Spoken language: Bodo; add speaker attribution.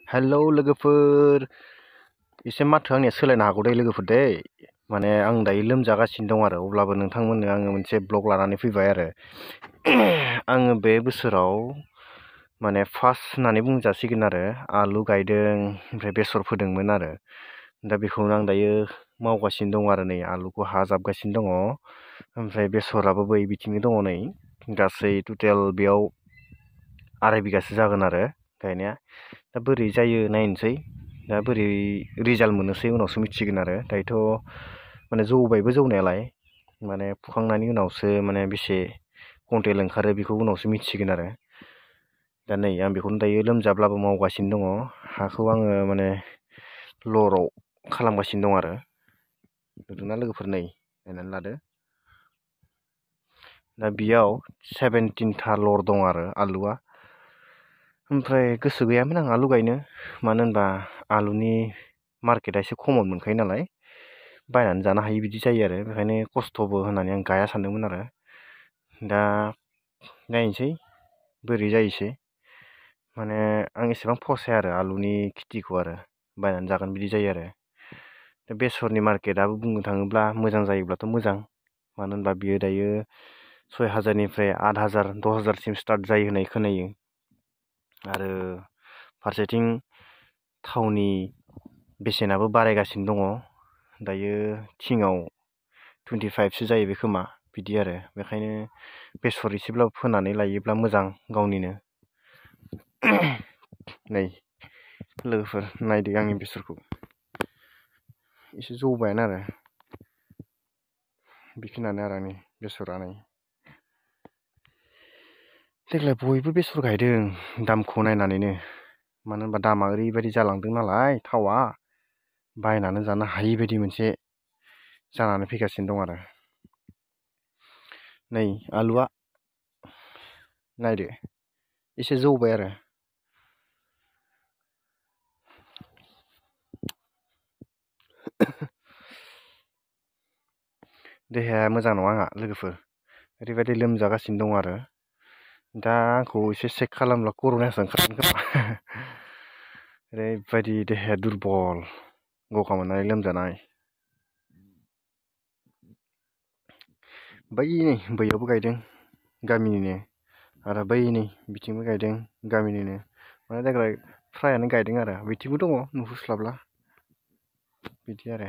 Speaker 1: हेलौ लोगोफोर एसे माथो आंनिया सोलायनो हागौ दे लोगोफोर दे माने आं दायो लोमजागासिनो दं आरो अब्लाबो नोंथांमोननो आङो मोनसे ब्लग लानानै फैबाय आरो आङो बे बोसोराव माने फार्स्ट होननानै बुंजासिगोन आरो आलु गायदों ओमफ्राय बेसर फोदोंमोन आरो दा बेखौनो आं दायो मावगासिनो दं आरो नै आलुखौ हा जाबगासिनो दङ ओमफ्राय बेसराबो बै बिथिंनो दङ नै गासै टटेल बेयाव 2.5 बिगासो जागोन आरो गायनाया दा बोरै जायो नायनोसै दा बोरै रिजाल्ट मोननोसै उनावसो मिथिसिगोन आरो दायोथ' माने जौबायबो जौनायालाय माने फुखांनायनि उनावसो माने बेसे कुइन्टेल ओंखारो बेखौ उनावसो मिथिसिगोन आरो दा नै आं बेखौनो दायो लोमजाब्लाबो मावगासिनो दङ हाखौ आङो माने लराव खालामगासिनो दं आरो नुदोंना लोगोफोर नै नायनानै लादो दा बेयाव 17था लर दं आरो आलुआ ओमफ्राय गोसो गैयामोन आं आलु गायनो मानो होनबा आलुनि मार्केटआ एसे खमाव मोनखायो नालाय बायनानै जानो हायि बिदि जायो आरो बेखायनो खस्थ'बो होननानै आं गाया सानदोंमोन आरो दा नायनोसै बोरै जायोसै माने आं एसेबां फसाया आरो आलुनि खेथिखौ आरो बायनानै जागोन बिदि जायो आरो दा बेसरनि मार्केटआबो बुंनो थाङोब्ला मोजां जायोब्लाथ' मोजां मानो होनबा बियो दायो 6,000निफ्राय 8,000 10,000सिम स्टार्ट जायो होननाय खोनायो आरो फारसेथिं थावनि बेसेनाबो बारायगासिनो दङ दायो थिङाव 25सो जायो बे खोमा बिदि आरो बेखायनो बेसर एसेब्लाबो फोनानै लायोब्ला मोजां गावनिनो नै लोगोफोर नायदो आंनि बेसरखौ एसे जौबायानो आरो बेखिनियानो आरो आंनि बेसरा नै देग्लाय बयबो बेसर गायदों दामखौ नायनानैनो मानो होनबा दामा ओरैबायदि जालांदों नालाय थावआ बायनानै जानो हायि बायदि मोनसे जानानै फैगासिनो दं आरो नै आलुआ नायदो एसे जौबाय आरो देहाया मोजां नङा आंहा लोगोफोर ओरैबायदि लोमजागासिनो दं आरो दा आंखौ एसे चेक खालामब्ला कर'नासो ओंखारगोन खोमा ओरैबायदि देहाया दुरबल गगा मोननाय लोमजानाय बैयावबो गायदों गामिनिनो आरो नै बिथिंबो गायदों गामिनिनो माने देग्लाय फ्रायानो गायदों आरो बिथिंबो दङ नुहुरस्लाबला बिदि आरो